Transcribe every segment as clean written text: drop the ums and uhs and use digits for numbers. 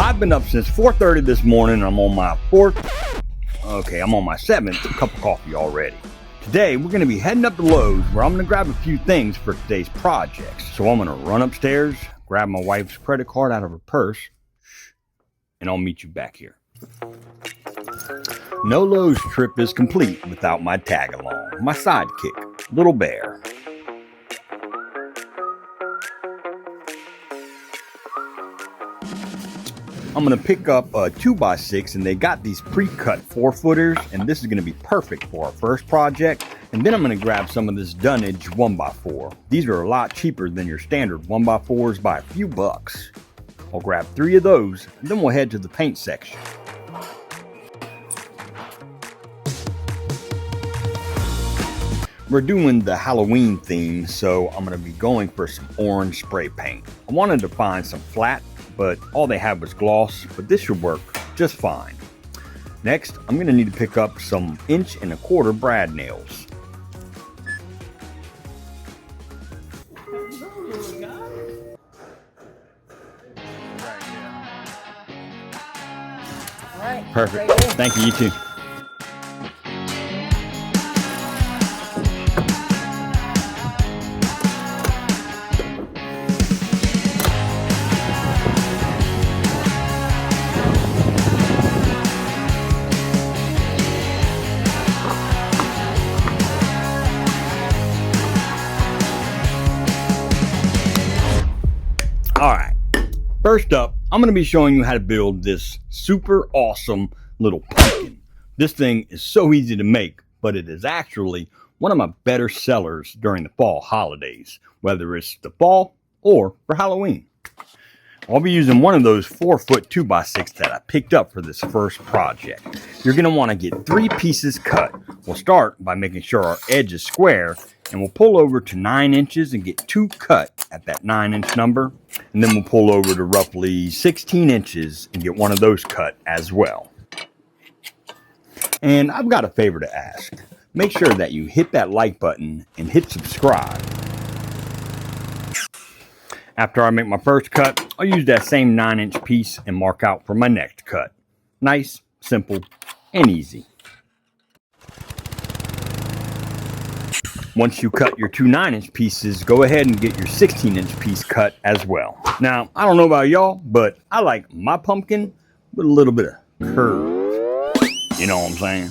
I've been up since 4:30 this morning. I'm on my I'm on my 7th cup of coffee already. Today, we're going to be heading up to Lowe's where I'm going to grab a few things for today's projects. So I'm going to run upstairs, grab my wife's credit card out of her purse, and I'll meet you back here. No Lowe's trip is complete without my tag along, my sidekick, Little Bear. I'm going to pick up a 2x6, and they got these pre-cut 4-footers, and this is going to be perfect for our first project. And then I'm going to grab some of this dunnage 1x4. These are a lot cheaper than your standard 1x4s by a few bucks. I'll grab 3 of those, and then we'll head to the paint section. We're doing the Halloween theme, so I'm going to be going for some orange spray paint. I wanted to find some flat, but all they had was gloss, but this should work just fine. Next, I'm going to need to pick up some 1.25" brad nails. Perfect. Thank you, you too. Alright, first up, I'm going to be showing you how to build this super awesome little pumpkin. This thing is so easy to make, but it is actually one of my better sellers during the fall holidays, whether it's the fall or for Halloween. I'll be using one of those 4-foot 2x6 that I picked up for this first project. You're going to want to get 3 pieces cut. We'll start by making sure our edge is square, and we'll pull over to 9 inches and get 2 cut at that 9-inch number. And then we'll pull over to roughly 16 inches and get one of those cut as well. And I've got a favor to ask. Make sure that you hit that like button and hit subscribe. After I make my first cut, I'll use that same 9-inch piece and mark out for my next cut. Nice, simple, and easy. Once you cut your 2 9-inch pieces, go ahead and get your 16-inch piece cut as well. Now, I don't know about y'all, but I like my pumpkin with a little bit of curve. You know what I'm saying?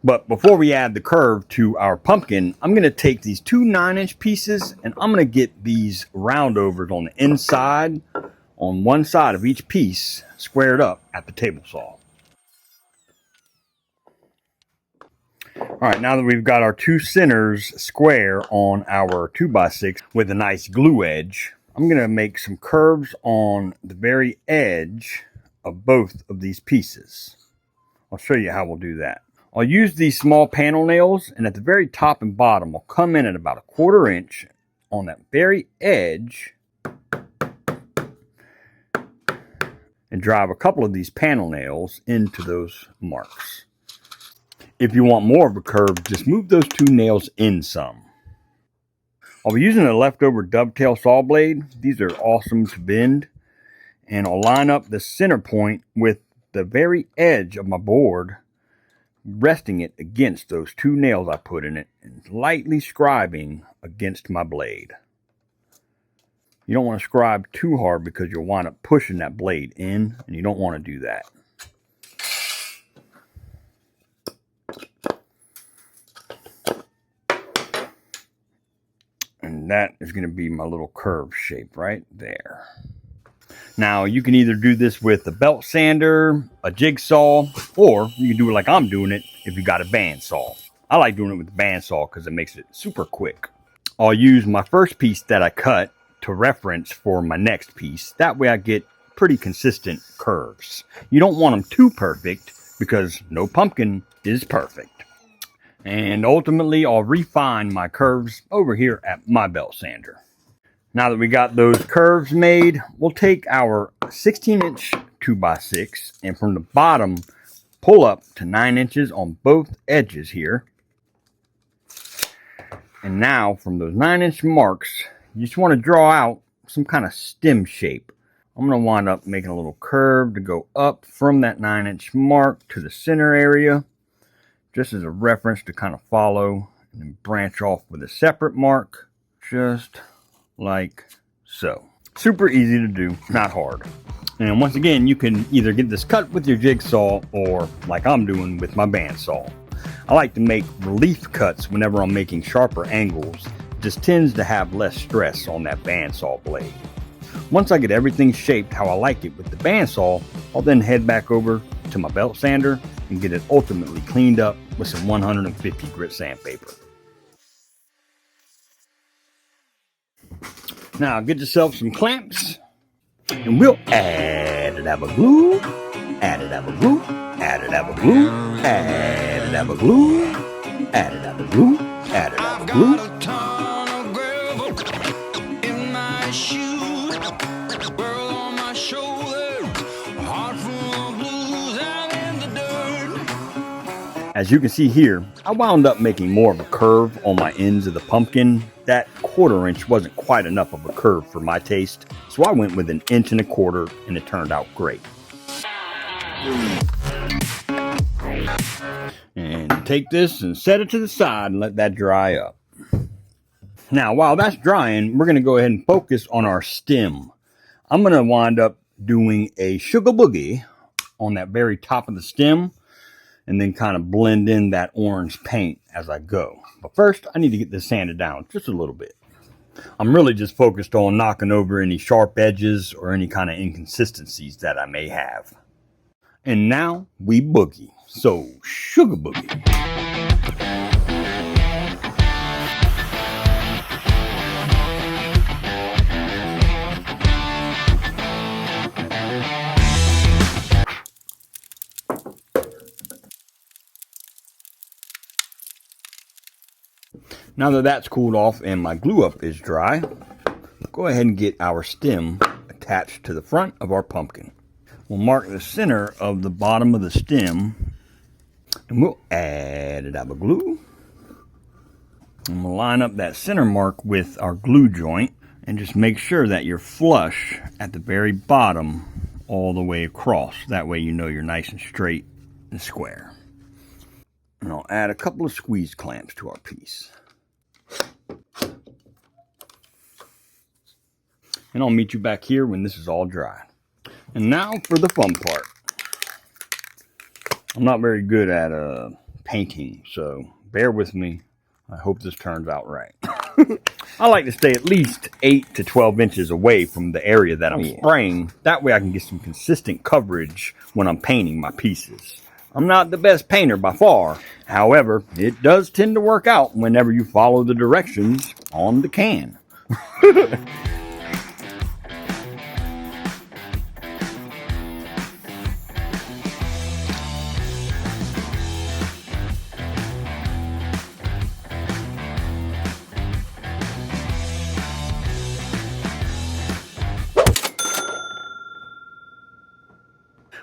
But before we add the curve to our pumpkin, I'm going to take these 2 9-inch pieces and I'm going to get these roundovers on the inside, on one side of each piece, squared up at the table saw. Alright, now that we've got our 2 centers square on our 2x6 with a nice glue edge, I'm going to make some curves on the very edge of both of these pieces. I'll show you how we'll do that. I'll use these small panel nails, and at the very top and bottom, I'll come in at about 1/4 inch on that very edge and drive a couple of these panel nails into those marks. If you want more of a curve, just move those 2 nails in some. I'll be using a leftover dovetail saw blade. These are awesome to bend. And I'll line up the center point with the very edge of my board, resting it against those 2 nails I put in it and lightly scribing against my blade. You don't want to scribe too hard because you'll wind up pushing that blade in, and you don't want to do that. And that is going to be my little curve shape right there. Now, you can either do this with a belt sander, a jigsaw, or you can do it like I'm doing it if you got a bandsaw. I like doing it with the bandsaw because it makes it super quick. I'll use my first piece that I cut to reference for my next piece. That way I get pretty consistent curves. You don't want them too perfect because no pumpkin is perfect. And ultimately, I'll refine my curves over here at my belt sander. Now that we got those curves made, we'll take our 16-inch 2x6 and from the bottom, pull up to 9 inches on both edges here. And now from those 9-inch marks, you just want to draw out some kind of stem shape. I'm going to wind up making a little curve to go up from that 9-inch mark to the center area, just as a reference to kind of follow, and then branch off with a separate mark, just like so. Super easy to do, not hard. And once again, you can either get this cut with your jigsaw or like I'm doing with my bandsaw. I like to make relief cuts whenever I'm making sharper angles. It just tends to have less stress on that bandsaw blade. Once I get everything shaped how I like it with the bandsaw, I'll then head back over to my belt sander and get it ultimately cleaned up with some 150 grit sandpaper. Now get yourself some clamps and we'll add it, have a glue, add it, have a glue, add it, have a glue, add it, have a glue, add it, have a glue, add it, have a glue. As you can see here, I wound up making more of a curve on my ends of the pumpkin. That 1/4 inch wasn't quite enough of a curve for my taste, so I went with 1 1/4 inches and it turned out great. And take this and set it to the side and let that dry up. Now while that's drying, we're going to go ahead and focus on our stem. I'm going to wind up doing a sugar boogie on that very top of the stem, and then kind of blend in that orange paint as I go. But first, I need to get this sanded down just a little bit. I'm really just focused on knocking over any sharp edges or any kind of inconsistencies that I may have. And now we boogie. So, sugar boogie. Now that that's cooled off and my glue up is dry, go ahead and get our stem attached to the front of our pumpkin. We'll mark the center of the bottom of the stem and we'll add it, have a glue. And we'll line up that center mark with our glue joint and just make sure that you're flush at the very bottom all the way across. That way you know you're nice and straight and square. And I'll add a couple of squeeze clamps to our piece. And I'll meet you back here when this is all dry. And now for the fun part. I'm not very good at painting, so bear with me. I hope this turns out right. I like to stay at least 8 to 12 inches away from the area that I'm spraying. That way I can get some consistent coverage when I'm painting my pieces. I'm not the best painter by far. However, it does tend to work out whenever you follow the directions on the can.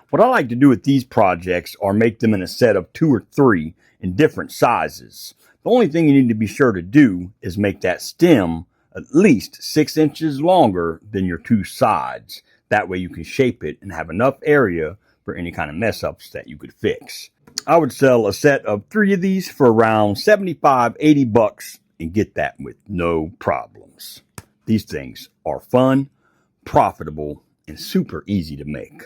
What I like to do with these projects are make them in a set of 2 or 3 in different sizes. The only thing you need to be sure to do is make that stem at least 6 inches longer than your 2 sides. That way you can shape it and have enough area for any kind of mess ups that you could fix. I would sell a set of 3 of these for around 75, 80 bucks and get that with no problems. These things are fun, profitable, and super easy to make.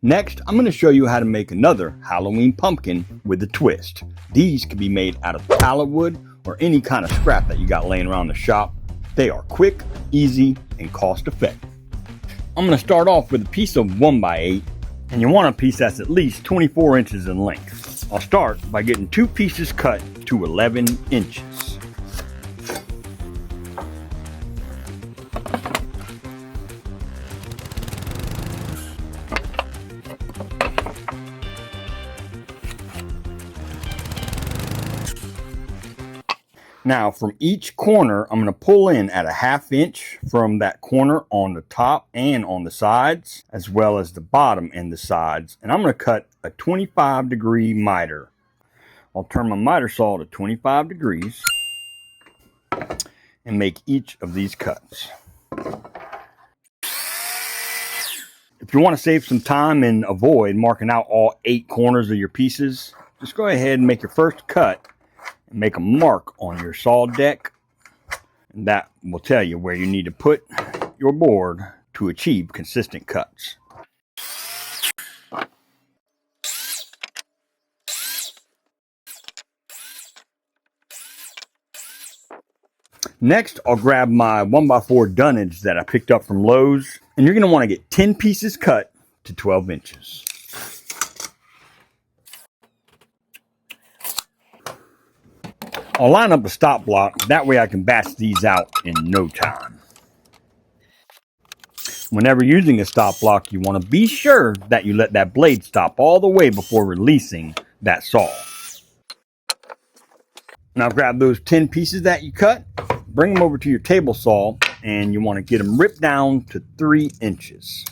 Next, I'm going to show you how to make another Halloween pumpkin with a twist. These can be made out of pallet wood or any kind of scrap that you got laying around the shop. They are quick, easy, and cost effective. I'm going to start off with a piece of 1x8, and you want a piece that's at least 24 inches in length. I'll start by getting 2 pieces cut to 11 inches. Now from each corner, I'm going to pull in at a 1/2 inch from that corner on the top and on the sides, as well as the bottom and the sides. And I'm going to cut a 25-degree miter. I'll turn my miter saw to 25 degrees and make each of these cuts. If you want to save some time and avoid marking out all 8 corners of your pieces, just go ahead and make your first cut and make a mark on your saw deck. And that will tell you where you need to put your board to achieve consistent cuts. Next, I'll grab my 1x4 dunnage that I picked up from Lowe's, and you're going to want to get 10 pieces cut to 12 inches. I'll line up a stop block, that way I can batch these out in no time. Whenever using a stop block, you want to be sure that you let that blade stop all the way before releasing that saw. Now grab those 10 pieces that you cut, bring them over to your table saw, and you want to get them ripped down to 3 inches.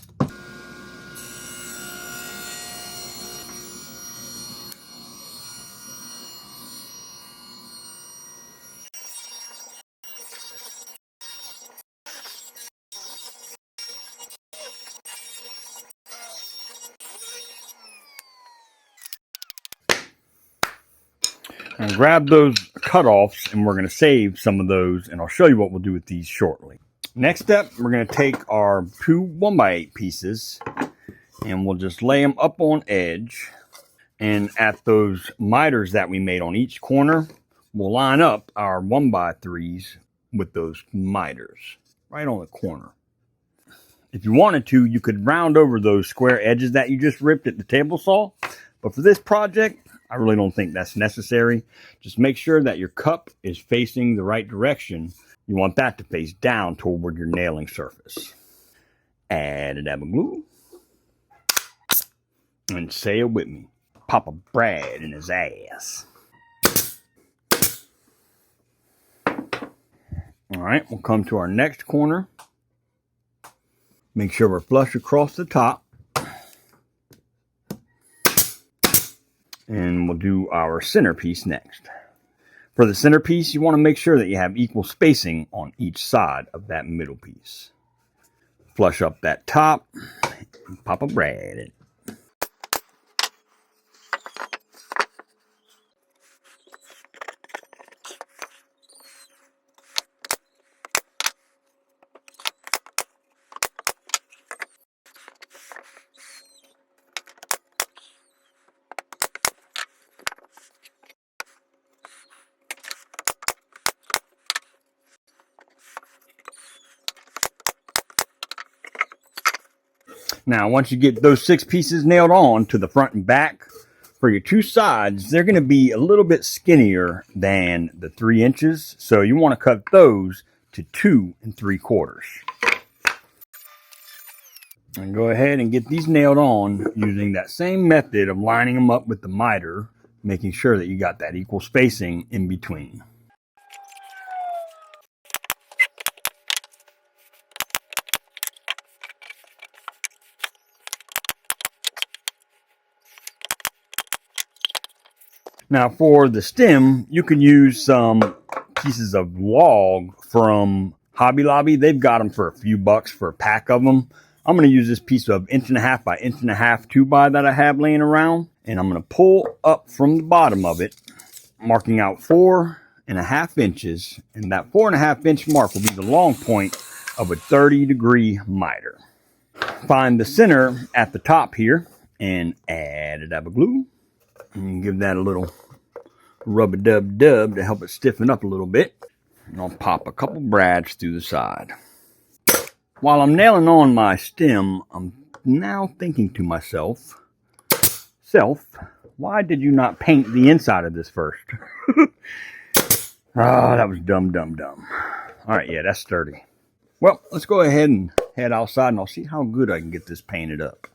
And grab those cutoffs, and we're going to save some of those, and I'll show you what we'll do with these shortly. Next up, we're going to take our 2 1x8 pieces, and we'll just lay them up on edge. And at those miters that we made on each corner, we'll line up our 1x3s with those miters right on the corner. If you wanted to, you could round over those square edges that you just ripped at the table saw, but for this project, I really don't think that's necessary. Just make sure that your cup is facing the right direction. You want that to face down toward your nailing surface. Add a dab of glue. And say it with me. Papa Brad in his ass. Alright, we'll come to our next corner. Make sure we're flush across the top. And we'll do our centerpiece next. For the centerpiece, you want to make sure that you have equal spacing on each side of that middle piece. Flush up that top and Papa Brad it. Now, once you get those 6 pieces nailed on to the front and back, for your 2 sides, they're going to be a little bit skinnier than the 3 inches. So you want to cut those to 2 3/4. And go ahead and get these nailed on using that same method of lining them up with the miter, making sure that you got that equal spacing in between. Now for the stem, you can use some pieces of log from Hobby Lobby. They've got them for a few bucks for a pack of them. I'm going to use this piece of 1.5 by 1.5 2x that I have laying around. And I'm going to pull up from the bottom of it, marking out 4.5 inches. And that 4.5 inch mark will be the long point of a 30-degree miter. Find the center at the top here and add a dab of glue. And give that a little rub-a-dub-dub to help it stiffen up a little bit. And I'll pop a couple brads through the side. While I'm nailing on my stem, I'm now thinking to myself, why did you not paint the inside of this first? Oh, that was dumb. All right, yeah, that's sturdy. Well, let's go ahead and head outside and I'll see how good I can get this painted up.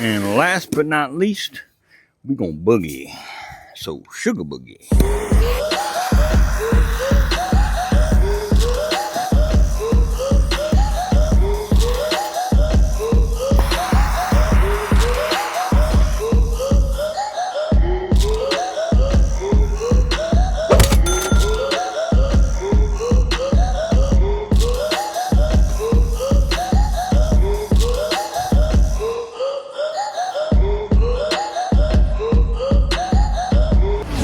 And last but not least, We gonna boogie. So sugar boogie.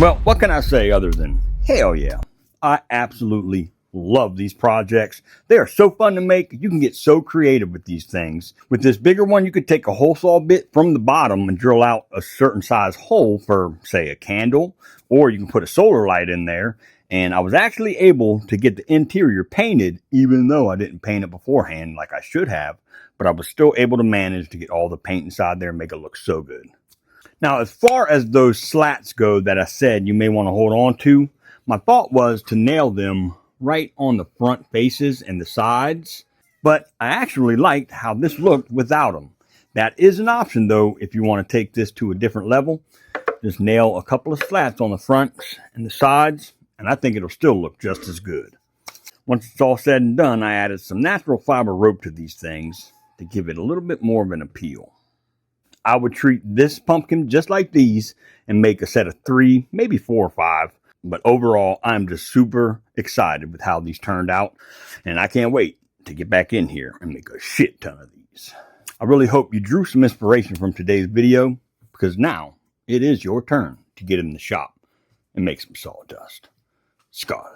Well, what can I say other than hell yeah? I absolutely love these projects. They are so fun to make. You can get so creative with these things. With this bigger one, you could take a hole saw bit from the bottom and drill out a certain size hole for, say, a candle, or you can put a solar light in there. And I was actually able to get the interior painted, even though I didn't paint it beforehand like I should have. But I was still able to manage to get all the paint inside there and make it look so good. Now, as far as those slats go that I said you may want to hold on to, my thought was to nail them right on the front faces and the sides, but I actually liked how this looked without them. That is an option, though, if you want to take this to a different level. Just nail a couple of slats on the front and the sides, and I think it'll still look just as good. Once it's all said and done, I added some natural fiber rope to these things to give it a little bit more of an appeal. I would treat this pumpkin just like these and make a set of 3, maybe 4 or 5. But overall, I'm just super excited with how these turned out. And I can't wait to get back in here and make a shit ton of these. I really hope you drew some inspiration from today's video, because now it is your turn to get in the shop and make some sawdust. Scott.